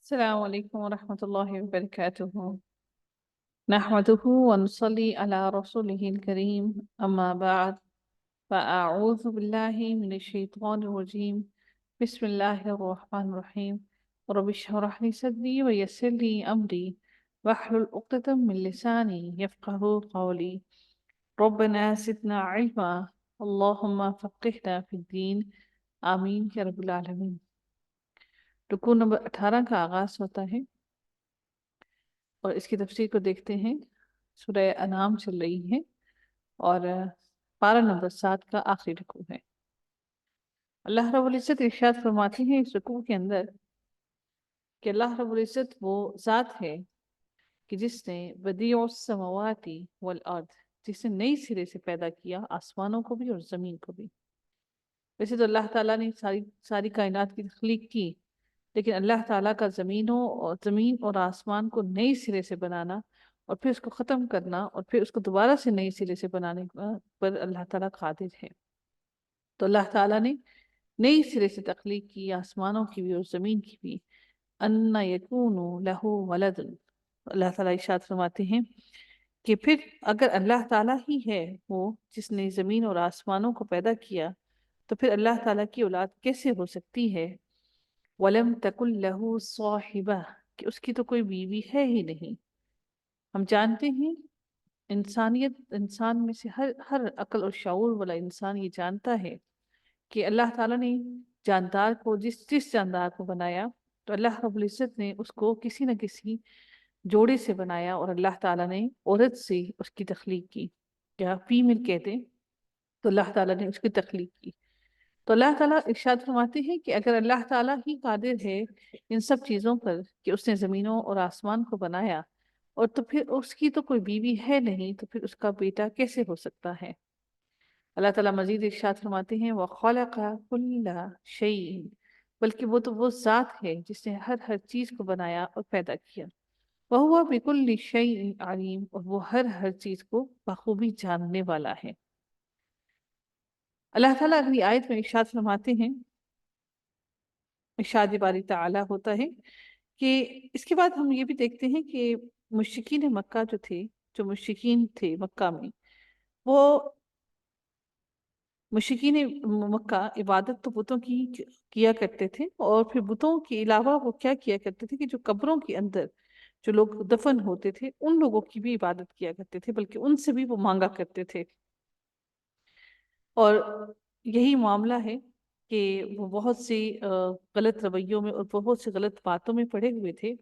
السلام عليكم ورحمة الله وبركاته. نحمده ونصلي على رسوله الكريم، أما بعد، فأعوذ بالله من الشيطان الرجيم. بسم الله الرحمن الرحيم. رب اشرح لي صدري ويسر لي أمري واحلل عقدة من لساني يفقهوا قولي. ربنا زدنا علما، اللهم فقهنا في الدين، آمین یا رب العالمین۔ رکوع نمبر 18 کا آغاز ہوتا ہے اور اس کی تفسیر کو دیکھتے ہیں۔ سورہ انعام چل رہی ہے اور پارہ نمبر 7 کا آخری رکوع ہے۔ اللہ رب العزت ارشاد فرماتے ہیں اس رکوع کے اندر کہ اللہ رب العزت وہ ذات ہے کہ جس نے بدیع السماوات والارض، جس نے نئی سرے سے پیدا کیا آسمانوں کو بھی اور زمین کو بھی۔ ویسے تو اللہ تعالیٰ نے ساری کائنات کی تخلیق کی، لیکن اللہ تعالیٰ کا زمین اور آسمان کو نئی سرے سے بنانا اور پھر اس کو ختم کرنا اور پھر اس کو دوبارہ سے نئی سرے سے بنانے پر اللہ تعالیٰ قادر ہے۔ تو اللہ تعالیٰ نے نئی سرے سے تخلیق کی آسمانوں کی بھی اور زمین کی بھی۔ ان یکون لہ ولد، اللہ تعالیٰ ارشاد فرماتے ہیں کہ پھر اگر اللہ تعالیٰ ہی ہے وہ جس نے زمین اور آسمانوں کو پیدا کیا، تو پھر اللہ تعالیٰ کی اولاد کیسے ہو سکتی ہے؟ وَلَمْ تَكُنْ لَهُ صَاحِبَةٌ، کہ اس کی تو کوئی بیوی ہے ہی نہیں۔ ہم جانتے ہیں انسان میں سے ہر عقل اور شعور والا انسان یہ جانتا ہے کہ اللہ تعالیٰ نے جاندار کو جس جاندار کو بنایا تو اللہ رب العزت نے اس کو کسی نہ کسی جوڑے سے بنایا، اور اللہ تعالیٰ نے عورت سے اس کی تخلیق کی، یا فیمیل کہتے ہیں، تو اللہ تعالیٰ نے اس کی تخلیق کی۔ تو اللہ تعالیٰ ارشاد فرماتے ہیں کہ اگر اللہ تعالیٰ ہی قادر ہے ان سب چیزوں پر کہ اس نے زمینوں اور آسمان کو بنایا، اور تو پھر اس کی تو کوئی بیوی ہے نہیں، تو پھر اس کا بیٹا کیسے ہو سکتا ہے؟ اللہ تعالیٰ مزید ارشاد فرماتے ہیں وَخَلَقَ كُلَّ شَيْءٍ، بلکہ وہ تو وہ ذات ہے جس نے ہر چیز کو بنایا اور پیدا کیا۔ وَهُوَ بِكُلِّ شَيْءٍ عَلِيمٌ، اور وہ ہر چیز کو بخوبی جاننے والا ہے۔ اللہ تعالیٰ اگلی آیت میں ارشاد فرماتے ہیں، ارشاد باری تعالیٰ ہوتا ہے کہ اس کے بعد ہم یہ بھی دیکھتے ہیں کہ مشرکین مکہ جو مشرکین تھے مکہ میں، وہ مشرکین مکہ عبادت تو بتوں کی کیا کرتے تھے، اور پھر بتوں کے علاوہ وہ کیا کیا کرتے تھے کہ جو قبروں کے اندر جو لوگ دفن ہوتے تھے ان لوگوں کی بھی عبادت کیا کرتے تھے، بلکہ ان سے بھی وہ مانگا کرتے تھے۔ اور یہی معاملہ ہے کہ وہ بہت سی غلط رویوں میں اور بہت سی غلط باتوں میں پڑے ہوئے تھے۔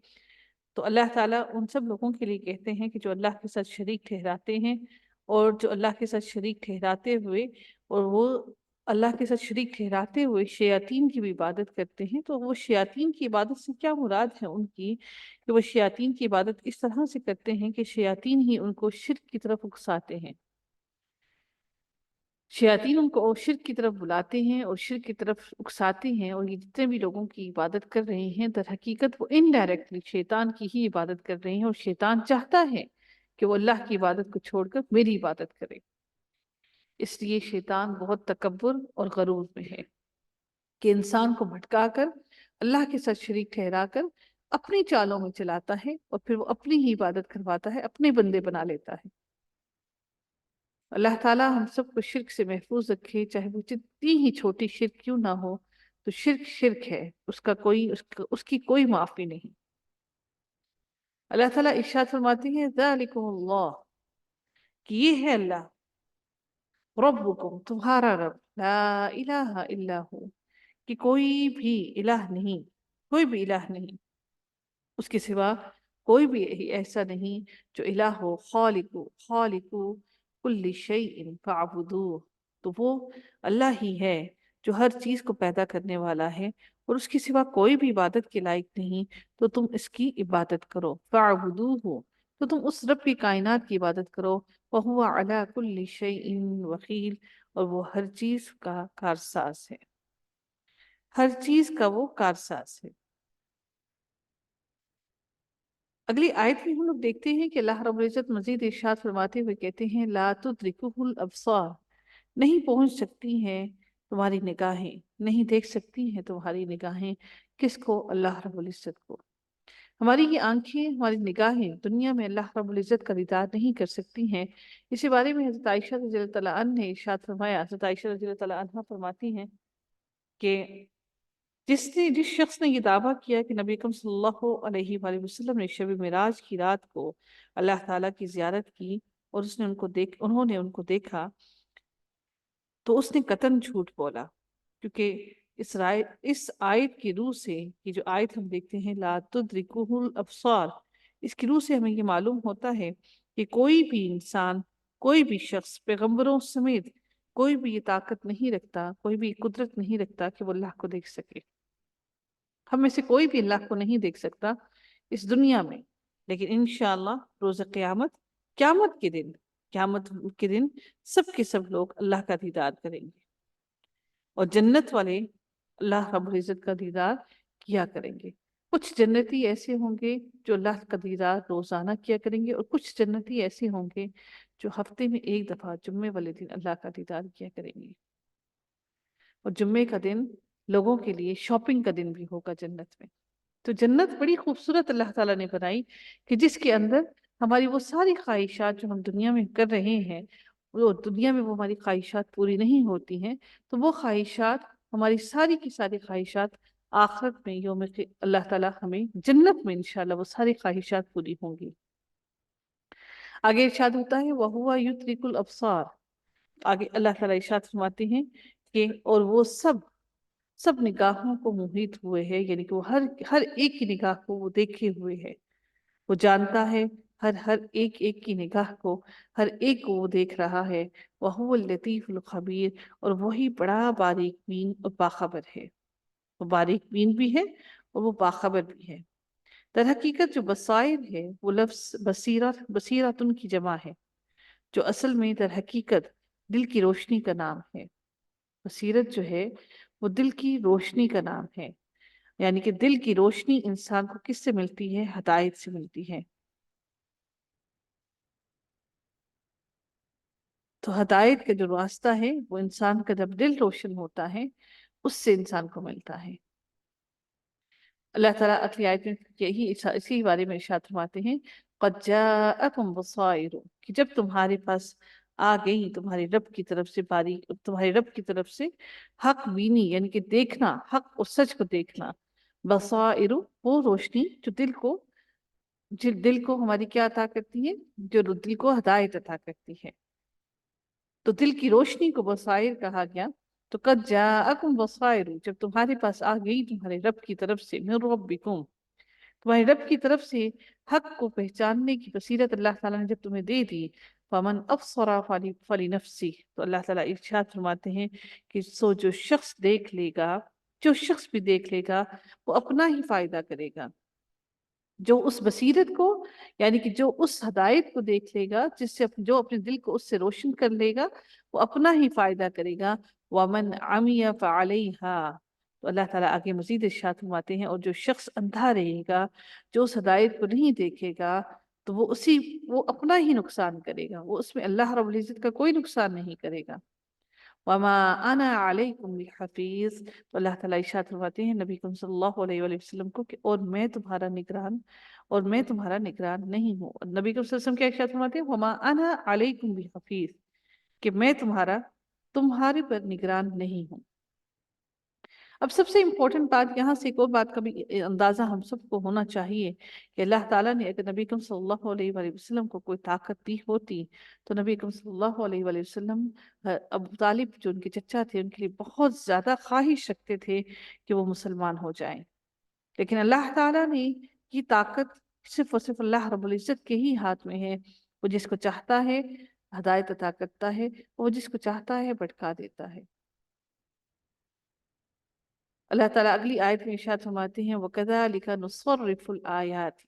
تو اللہ تعالیٰ ان سب لوگوں کے لیے کہتے ہیں کہ جو اللہ کے ساتھ شریک ٹھہراتے ہیں، اور جو اللہ کے ساتھ شریک ٹھہراتے ہوئے اور وہ اللہ کے ساتھ شریک ٹھہراتے ہوئے شیاطین کی بھی عبادت کرتے ہیں، تو وہ شیاطین کی عبادت سے کیا مراد ہے ان کی، کہ وہ شیاطین کی عبادت اس طرح سے کرتے ہیں کہ شیاطین ہی ان کو شرک کی طرف اکساتے ہیں۔ شیاطین ان کو شرک کی طرف بلاتے ہیں اور شرک کی طرف اکساتے ہیں، اور یہ جتنے بھی لوگوں کی عبادت کر رہے ہیں در حقیقت وہ انڈائریکٹلی شیطان کی ہی عبادت کر رہے ہیں، اور شیطان چاہتا ہے کہ وہ اللہ کی عبادت کو چھوڑ کر میری عبادت کرے۔ اس لیے شیطان بہت تکبر اور غرور میں ہے کہ انسان کو بھٹکا کر اللہ کے ساتھ شریک ٹھہرا کر اپنی چالوں میں چلاتا ہے، اور پھر وہ اپنی ہی عبادت کرواتا ہے، اپنے بندے بنا لیتا ہے۔ اللہ تعالیٰ ہم سب کو شرک سے محفوظ رکھے، چاہے وہ جتنی ہی چھوٹی شرک کیوں نہ ہو، تو شرک ہے، اس کی کوئی معافی نہیں۔ اللہ تعالیٰ ارشاد فرماتے ہیں ذالکم اللہ، کہ یہ ہے اللہ، ربکم تمہارا رب، لا الہ الا ہو، کہ کوئی بھی الہ نہیں اس کے سوا، کوئی بھی ایسا نہیں جو الہ ہو۔ خالق کل شیء فاعبدوہ، تو وہ اللہ ہی ہے جو ہر چیز کو پیدا کرنے والا ہے، اور اس کے سوا کوئی بھی عبادت کے لائق نہیں، تو تم اس کی عبادت کرو۔ فاعبدوہ، تو تم اس رب کی کائنات کی عبادت کرو۔ وہو علی کل شیء وکیل، اور وہ ہر چیز کا کارساز ہے، ہر چیز کا وہ کارساز ہے۔ اگلی آیت میں ہم لوگ دیکھتے ہیں کہ اللہ رب العزت مزید ارشاد فرماتے ہوئے کہتے ہیں لا تدرکہ الابصار، نہیں پہنچ سکتی ہیں تمہاری نگاہیں، نہیں دیکھ سکتی ہیں تمہاری نگاہیں، کس کو؟ اللہ رب العزت کو۔ ہماری یہ آنکھیں، ہماری نگاہیں دنیا میں اللہ رب العزت کا دیدار نہیں کر سکتی ہیں۔ اسی بارے میں حضرت عائشہ رضی اللہ تعالیٰ عنہ نے ارشاد فرمایا، حضرت عائشہ رضی اللہ تعالیٰ عنہ فرماتی ہیں کہ جس شخص نے یہ دعویٰ کیا کہ نبی اکرم صلی اللہ علیہ وآلہ وسلم نے شب معراج کی رات کو اللہ تعالیٰ کی زیارت کی اور انہوں نے ان کو دیکھا، تو اس نے قطعاً جھوٹ بولا، کیونکہ اس آیت کی روح سے، یہ جو آیت ہم دیکھتے ہیں لا تدرکہ الابصار، اس کی روح سے ہمیں یہ معلوم ہوتا ہے کہ کوئی بھی انسان، کوئی بھی شخص پیغمبروں سمیت کوئی بھی یہ طاقت نہیں رکھتا، کوئی بھی قدرت نہیں رکھتا کہ وہ اللہ کو دیکھ سکے۔ ہم میں سے کوئی بھی اللہ کو نہیں دیکھ سکتا اس دنیا میں، لیکن انشاءاللہ روز قیامت کے دن سب کے سب لوگ اللہ کا دیدار کریں گے، اور جنت والے اللہ رب العزت کا دیدار کیا کریں گے۔ کچھ جنتی ایسے ہوں گے جو اللہ کا دیدار روزانہ کیا کریں گے، اور کچھ جنتی ایسے ہوں گے جو ہفتے میں ایک دفعہ جمعے والے دن اللہ کا دیدار کیا کریں گے۔ اور جمعے کا دن لوگوں کے لیے شاپنگ کا دن بھی ہوگا جنت میں۔ تو جنت بڑی خوبصورت اللہ تعالیٰ نے بنائی کہ جس کے اندر ہماری وہ ساری خواہشات جو ہم دنیا میں کر رہے ہیں، وہ دنیا میں وہ ہماری خواہشات پوری نہیں ہوتی ہیں، تو وہ خواہشات، ہماری ساری کی ساری خواہشات آخرت میں اللہ تعالیٰ ہمیں جنت میں انشاءاللہ وہ ساری خواہشات پوری ہوں گی۔ آگے ارشاد ہوتا ہے وَهُوَ يُدْرِكُ الْأَبْصَارَ، آگے اللہ تعالیٰ ارشاد فرماتے ہیں کہ اور وہ سب نگاہوں کو محیط ہوئے ہے، یعنی کہ وہ ہر ایک کی نگاہ کو وہ دیکھے ہوئے ہے، وہ جانتا ہے ہر ایک کی نگاہ کو، ہر ایک کو وہ دیکھ رہا ہے۔ وَهُوَ اللَّطِيفُ الْخَبِيرُ، اور وہی بڑا باریک بین اور باخبر ہے، وہ باریک بین بھی ہے اور وہ باخبر بھی ہے۔ در حقیقت جو بصائر ہے وہ لفظ بصیرتن کی جمع ہے، جو اصل میں در حقیقت دل کی روشنی کا نام ہے۔ بصیرت جو ہے وہ دل کی روشنی کا نام ہے، یعنی کہ دل کی روشنی انسان کو کس سے ملتی ہے؟ ہدایت سے ملتی ہے۔ تو ہدایت کا جو راستہ ہے وہ انسان کا جب دل روشن ہوتا ہے اس سے انسان کو ملتا ہے۔ اللہ تعالیٰ اگلی آیت میں اسی بارے میں ارشاد فرماتے ہیں قَدْ جَاءَكُمْ بَصَائِرُ، کہ جب تمہارے پاس آ گئی تمہارے رب کی طرف سے حق بینی، یعنی کہ دیکھنا، حق اور سچ کو دیکھنا۔ بصائر وہ روشنی جو دل کو ہماری کیا عطا کرتی ہے؟ جو دل کو ہدایت عطا کرتی ہے۔ تو دل کی روشنی کو بصائر کہا گیا۔ تو قد جاءکم بصائر، جب تمہارے پاس آ گئی تمہارے رب کی طرف سے، من ربکم، تمہارے رب کی طرف سے حق کو پہچاننے کی بصیرت اللہ تعالیٰ نے جب تمہیں دے دی، فمن ابصر فلنفسہ، تو اللہ تعالیٰ ارشاد فرماتے ہیں کہ جو شخص بھی دیکھ لے گا وہ اپنا ہی فائدہ کرے گا۔ جو اس بصیرت کو، یعنی کہ جو اس ہدایت کو دیکھ لے گا، جو اپنے دل کو اس سے روشن کر لے گا، وہ اپنا ہی فائدہ کرے گا۔ وَمَنْ عَمِيَ فَعَلَيْهَا، تو اللہ تعالیٰ آگے مزید ارشاد فرماتے ہیں اور جو شخص اندھا رہے گا، جو اس ہدایت کو نہیں دیکھے گا، تو وہ اپنا ہی نقصان کرے گا، وہ اس میں اللہ رب العزت کا کوئی نقصان نہیں کرے گا۔ وما انا علیکم بحفیظ، تو اللہ تعالیٰ ارشاد فرماتے ہیں نبی کریم صلی اللہ علیہ وآلہ وسلم کو کہ اور میں تمہارا نگران نہیں ہوں۔ اور نبی کریم صلی اللہ علیہ وسلم کیا ارشاد فرماتے ہیں وما انا علیکم بحفیظ، کہ میں تمہارے پر نگران نہیں ہوں۔ اب سب سے امپورٹنٹ بات یہاں سے ایک اور بات کا بھی اندازہ ہم سب کو ہونا چاہیے کہ اللہ تعالیٰ نے اگر نبی اکرم صلی اللہ علیہ وآلہ وسلم کو کوئی طاقت دی ہوتی تو نبی اکرم صلی اللہ علیہ وآلہ وسلم ابو طالب جو ان کے چچا تھے ان کے لیے بہت زیادہ خواہش رکھتے تھے کہ وہ مسلمان ہو جائیں، لیکن اللہ تعالیٰ نے یہ طاقت صرف اور صرف اللہ رب العزت کے ہی ہاتھ میں ہے، وہ جس کو چاہتا ہے ہدایت عطا کرتا ہے، وہ جس کو چاہتا ہے بھٹکا دیتا ہے۔ اللہ تعالیٰ اگلی آیت میں ارشاد فرماتے ہیں وَكَذَلِكَ نُصَرِّفُ الْآيَاتِ،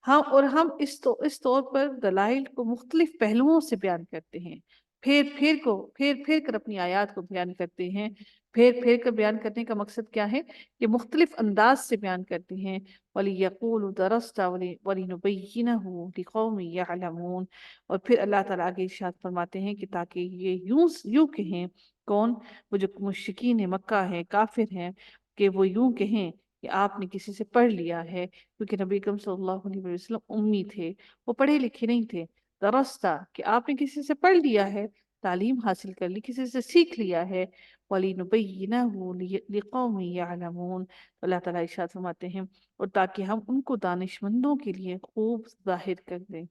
ہم اس طور پر دلائل کو مختلف پہلوؤں سے بیان کرتے ہیں، پھیر کر اپنی آیات کو بیان کرتے ہیں۔ پھیر کر بیان کرنے کا مقصد کیا ہے؟ کہ مختلف انداز سے بیان کرتے ہیں۔ وَلِيَقُولُوا دَرَسْتَ وَلِنُبَيِّنَهُ لِقَوْمٍ يَعْلَمُونَ، اور پھر اللہ تعالیٰ آگے ارشاد فرماتے ہیں کہ تاکہ یہ یوں کہیں، کون؟ وہ جو مشرکین مکہ ہیں، کافر ہیں، کہ وہ یوں کہیں کہ آپ نے کسی سے پڑھ لیا ہے، کیونکہ نبی اکرم صلی اللہ علیہ وسلم امی تھے، وہ پڑھے لکھے نہیں تھے۔ درست تھا کہ آپ نے کسی سے پڑھ لیا ہے، تعلیم حاصل کر لی، کسی سے سیکھ لیا ہے۔ وَلِنُبَيِّنَهُ لِقَوْمٍ يَعْلَمُونَ، تو اللہ تعالیٰ ارشاد فرماتے ہیں اور تاکہ ہم ان کو دانش مندوں کے لیے خوب ظاہر کر دیں۔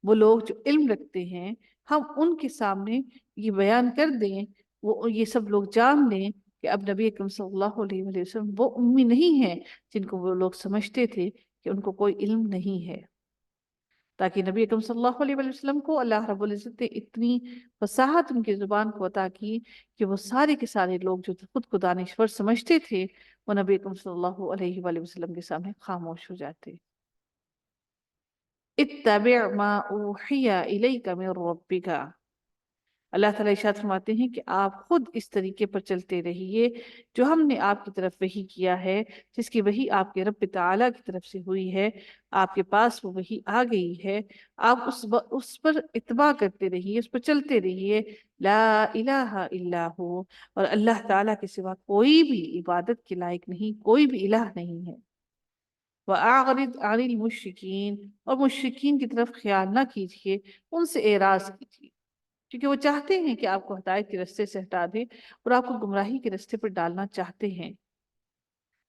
وہ لوگ جو علم رکھتے ہیں ہم ان کے سامنے یہ بیان کر دیں، وہ یہ سب لوگ جان لیں کہ اب نبی اکرم صلی اللہ علیہ وآلہ وسلم وہ امی نہیں ہیں جن کو وہ لوگ سمجھتے تھے کہ ان کو کوئی علم نہیں ہے۔ تاکہ نبی اکرم صلی اللہ علیہ وآلہ وسلم کو اللہ رب العزت نے اتنی فصاحت ان کی زبان کو عطا کی کہ وہ سارے کے سارے لوگ جو خود کو دانشور سمجھتے تھے وہ نبی اکرم صلی اللہ علیہ وآلہ وسلم کے سامنے خاموش ہو جاتے۔ اتبع ما اوحی الیک من ربک، اللہ تعالیٰ ارشاد فرماتے ہیں کہ آپ خود اس طریقے پر چلتے رہیے جو ہم نے آپ کی طرف وحی کیا ہے، جس کی وحی آپ کے رب تعالیٰ کی طرف سے ہوئی ہے، آپ کے پاس وہ وحی آ گئی ہے، آپ اس پر اتباع کرتے رہیے، اس پر چلتے رہیے۔ لا الہ الا ہو، اور اللہ تعالیٰ کے سوا کوئی بھی عبادت کے لائق نہیں، کوئی بھی الہ نہیں ہے۔ وَأَعْرِضْ عَنِ الْمُشْرِكِينَ، اور مشرکین کی طرف خیال نہ کیجیے، ان سے اعراض کیجیے، کیونکہ وہ چاہتے ہیں کہ آپ کو ہدایت کے رستے سے ہٹا دیں اور آپ کو گمراہی کے رستے پر ڈالنا چاہتے ہیں۔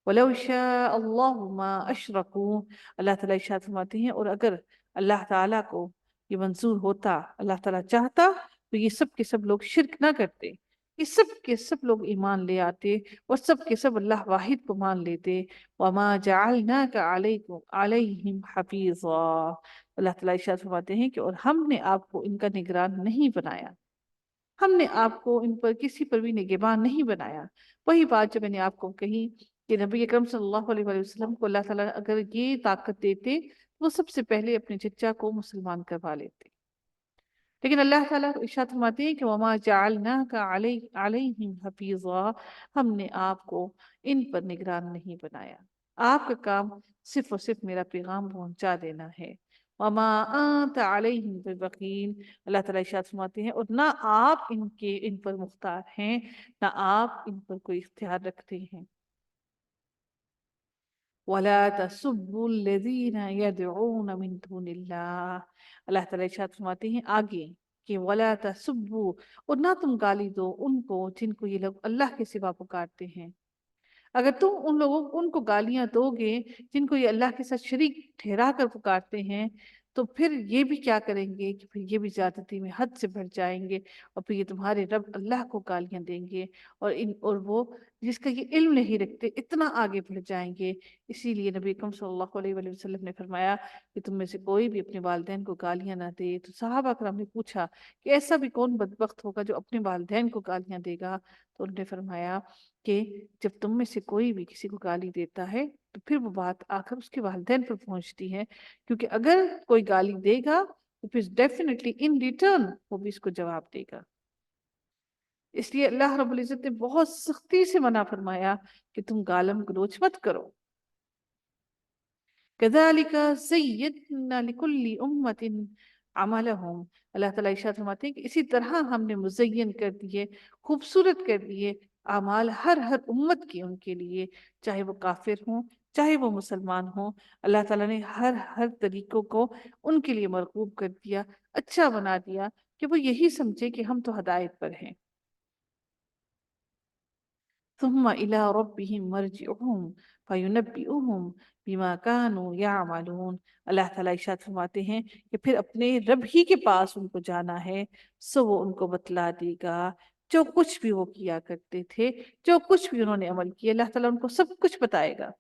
وَلَوْ شَاءَ اللَّهُ مَا أَشْرَكُوا، اللہ تعالیٰ ارشاد فرماتے ہیں اور اگر اللہ تعالیٰ کو یہ منظور ہوتا، اللہ تعالیٰ چاہتا تو یہ سب کے سب لوگ شرک نہ کرتے، یہ سب کے سب لوگ ایمان لے آتے اور سب کے سب اللہ واحد کو مان لیتے۔ وَمَا جَعَلْنَاكَ عَلَيْهِمْ حَفِيظًا، اللہ تعالیٰ ارشاد فرماتے ہیں کہ اور ہم نے آپ کو ان کا نگران نہیں بنایا، ہم نے آپ کو ان پر کسی پر بھی نگہبان نہیں بنایا۔ وہی بات جو میں نے آپ کو کہی کہ نبی اکرم صلی اللہ علیہ وآلہ وسلم کو اللہ تعالیٰ اگر یہ طاقت دیتے وہ سب سے پہلے اپنے چچا کو مسلمان کروا لیتے، لیکن اللہ تعالیٰ ارشاد فرماتے ہیں کہ وَمَا جَعَلْنَاكَ عَلَيْهِمْ حَفِيظًا، ہم نے آپ کو ان پر نگران نہیں بنایا، آپ کا کام صرف اور صرف میرا پیغام پہنچا دینا ہے۔ وَمَا أَنْتَ عَلَيْهِمْ بِوَكِيلٍ، اللہ تعالیٰ ارشاد فرماتے ہیں اور نہ آپ ان پر مختار ہیں، نہ آپ ان پر کوئی اختیار رکھتے ہیں۔ وَلَا تَسُبُّوا الَّذِينَ يَدْعُونَ مِن دُونِ اللَّهِ، اللہ تعالیٰ ارشاد فرماتے ہیں آگے کہ وَلَا تَسُبُّوا، اور نہ تم گالی دو ان کو جن کو یہ لوگ اللہ کے سوا پکارتے ہیں۔ اگر تم ان کو گالیاں دو گے جن کو یہ اللہ کے ساتھ شریک ٹھہرا کر پکارتے ہیں تو پھر یہ بھی کیا کریں گے کہ پھر یہ بھی زیادتی میں حد سے بڑھ جائیں گے اور پھر یہ تمہارے رب اللہ کو گالیاں دیں گے اور وہ جس کا یہ علم نہیں رکھتے اتنا آگے بڑھ جائیں گے۔ اسی لیے نبی اکرم صلی اللہ علیہ وآلہ وسلم نے فرمایا کہ تم میں سے کوئی بھی اپنے والدین کو گالیاں نہ دے۔ تو صحابہ کرام نے پوچھا کہ ایسا بھی کون بدبخت ہوگا جو اپنے والدین کو گالیاں دے گا؟ تو انہوں نے فرمایا کہ جب تم میں سے کوئی بھی کسی کو گالی دیتا ہے تو پھر وہ بات آ کر اس کے والدین پر پہنچتی ہے، کیونکہ اگر کوئی گالی دے گا تو پھر ڈیفینیٹلی ان ریٹرن وہ بھی اس کو جواب دے گا۔ اس لیے اللہ رب العزت نے بہت سختی سے منع فرمایا کہ تم گالم گلوچ مت کرو۔ كَذَلِكَ زَيَّنَّا لِكُلِّ أُمَّةٍ عَمَلَهُمْ، اللہ تعالیٰ ارشاد فرماتے ہیں کہ اسی طرح ہم نے مزین کر دیے، خوبصورت کر دیے اعمال ہر امت کی ان کے لیے، چاہے وہ کافر ہوں چاہے وہ مسلمان ہوں، اللہ تعالیٰ نے ہر طریقوں کو ان کے لیے مرغوب کر دیا، اچھا بنا دیا کہ وہ یہی سمجھے کہ ہم تو ہدایت پر ہیں۔ ثم إلى ربهم مرجعهم فينبئهم بما كانوا يعملون، اللہ تعالیٰ ارشاد فرماتے ہیں کہ پھر اپنے رب ہی کے پاس ان کو جانا ہے، سو وہ ان کو بتلا دے گا جو کچھ بھی وہ کیا کرتے تھے، جو کچھ بھی انہوں نے عمل کیا، اللہ تعالیٰ ان کو سب کچھ بتائے گا۔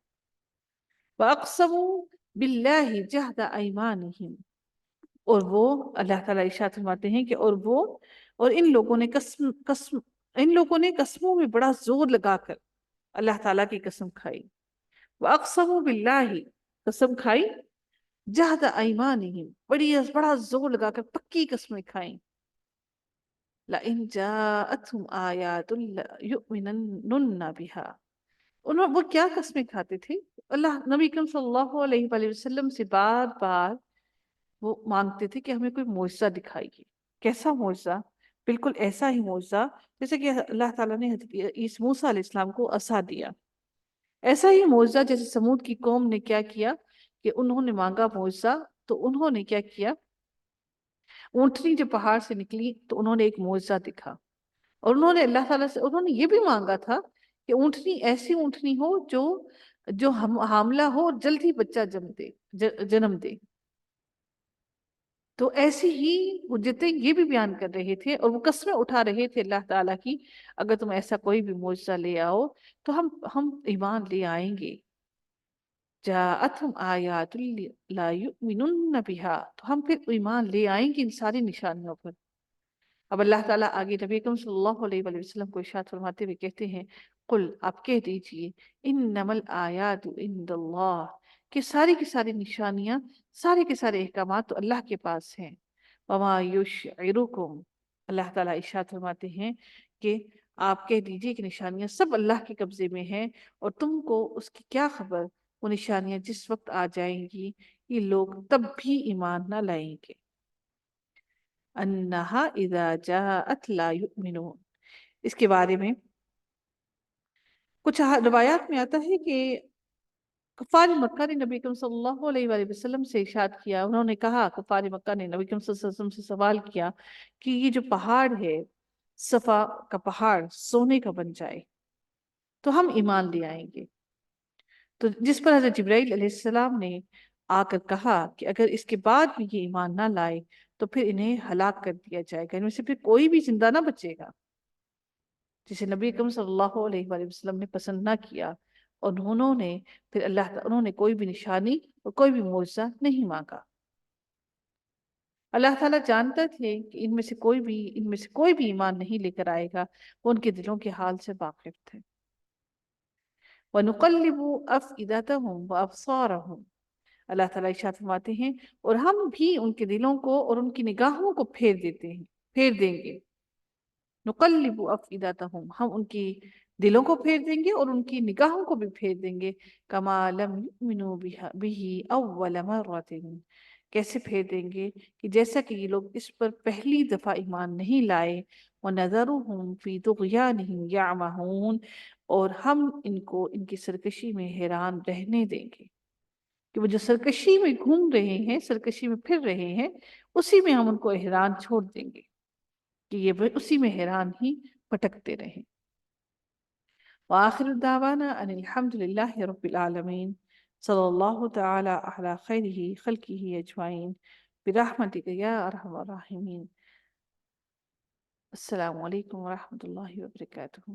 وَأَقْسَمُوا بِاللَّهِ جَهْدَ أَيْمَانِهِمْ، اور وہ اللہ تعالیٰ ارشاد فرماتے ہیں کہ اور ان لوگوں نے قسموں میں بڑا زور لگا کر اللہ تعالیٰ کی قسم کھائی۔ وَأَقْسَمُوا بِاللَّهِ، قسم کھائی، جَهْدَ أَيْمَانِهِمْ، بڑا زور لگا کر پکی قسمیں کھائیں۔ لَإِنْ جَاءَتْهُمْ آيَاتٌ لَيُؤْمِنُنَّ بِهَا، وہ کیا قسمیں کھاتے تھے؟ نبی اکرم صلی اللہ علیہ وآلہ وسلم سے بار بار وہ مانگتے تھے کہ ہمیں کوئی معجزہ دکھائیے۔ کیسا معجزہ؟ بالکل ایسا ہی معجزہ جیسے کہ اللہ تعالیٰ نے حضرت موسیٰ علیہ السلام کو عصا دیا، ایسا ہی معجزہ جیسے سمود کی قوم نے کیا کیا کہ انہوں نے مانگا معجزہ، تو انہوں نے کیا کیا، اونٹنی جب پہاڑ سے نکلی تو انہوں نے ایک معجزہ دکھا، اور انہوں نے اللہ تعالیٰ سے انہوں نے یہ بھی مانگا تھا کہ اونٹنی ایسی اونٹنی ہو جو جو حاملہ ہو اور جلدی بچہ جنم دے۔ تو ایسی ہی حجتیں یہ بھی بیان کر رہے تھے، اور وہ قسمیں اٹھا رہے تھے اللہ تعالیٰ کی، اگر تم ایسا کوئی بھی معجزہ لے آؤ تو ہم ایمان لے آئیں گے۔ جاءتہم آیات لا یؤمنون بہا، تو ہم پھر ایمان لے آئیں گے ان ساری نشانیوں پر۔ اب اللہ تعالیٰ آگے نبی اکرم صلی اللہ علیہ وآلہ وسلم کو ارشاد فرماتے ہوئے کہتے ہیں، قل، آپ کہہ دیجئے، انما الآیات عند اللہ، کہ ساری کی ساری نشانیاں، سارے کے سارے احکامات تو اللہ کے پاس ہیں۔ وما یشعرکم، اللہ تعالیٰ ارشاد فرماتے ہیں کہ آپ کہہ دیجئے کہ نشانیاں سب اللہ کے قبضے میں ہیں، اور تم کو اس کی کیا خبر، وہ نشانیاں جس وقت آ جائیں گی یہ لوگ تب بھی ایمان نہ لائیں گے۔ انہا اذا جاءت لا یؤمنون، اس کے بارے میں کچھ روایات میں آتا ہے کہ کفار مکہ نے نبی اکرم صلی اللہ علیہ وآلہ وسلم سے ارشاد کیا، انہوں نے کہا، کفار مکہ نے نبی اکرم صلی اللہ علیہ وسلم سے سوال کیا کہ یہ جو پہاڑ ہے، صفا کا پہاڑ سونے کا بن جائے تو ہم ایمان لے آئیں گے۔ تو جس پر حضرت جبرائیل علیہ السلام نے آ کر کہا کہ اگر اس کے بعد بھی یہ ایمان نہ لائے تو پھر انہیں ہلاک کر دیا جائے گا، ان میں سے پھر کوئی بھی زندہ نہ بچے گا، جسے نبی اکرم صلی اللہ علیہ وآلہ وسلم نے پسند نہ کیا، اور انہوں نے پھر انہوں نے کوئی بھی نشانی اور کوئی بھی معجزہ نہیں مانگا۔ اللہ تعالیٰ جانتا تھے کہ ان میں سے کوئی بھی ایمان نہیں لے کر آئے گا، وہ ان کے دلوں کے حال سے واقف تھے۔ وَنُقَلِّبُ أَفْئِدَتَهُمْ وَأَبْصَارَهُمْ، اللہ تعالیٰ ارشاد فرماتے ہیں، اور ہم بھی ان کے دلوں کو اور ان کی نگاہوں کو پھیر دیں گے۔ نقلب افئدتہم، ہم ان کی دلوں کو پھیر دیں گے اور ان کی نگاہوں کو بھی پھیر دیں گے۔ کما لم یؤمنوا بہ اول مرۃ، کیسے پھیر دیں گے کہ جیسا کہ یہ لوگ اس پر پہلی دفعہ ایمان نہیں لائے۔ وَنَذَرُهُمْ فِي طُغْيَانِهِمْ يَعْمَهُونَ، اور ہم ان کو ان کی سرکشی میں حیران رہنے دیں گے، کہ وہ جو سرکشی میں گھوم رہے ہیں، سرکشی میں پھر رہے ہیں، اسی میں ہم ان کو حیران چھوڑ دیں گے کہ یہ اسی میں حیران ہی پھٹکتے رہیں۔ وآخر دعوانا ان الحمد للہ رب العالمین، صلی اللہ تعالی علی خیرہ خلقہ اجمعین، برحمتک یا ارحم الراحمین۔ السلام علیکم ورحمۃ اللہ وبرکاتہ۔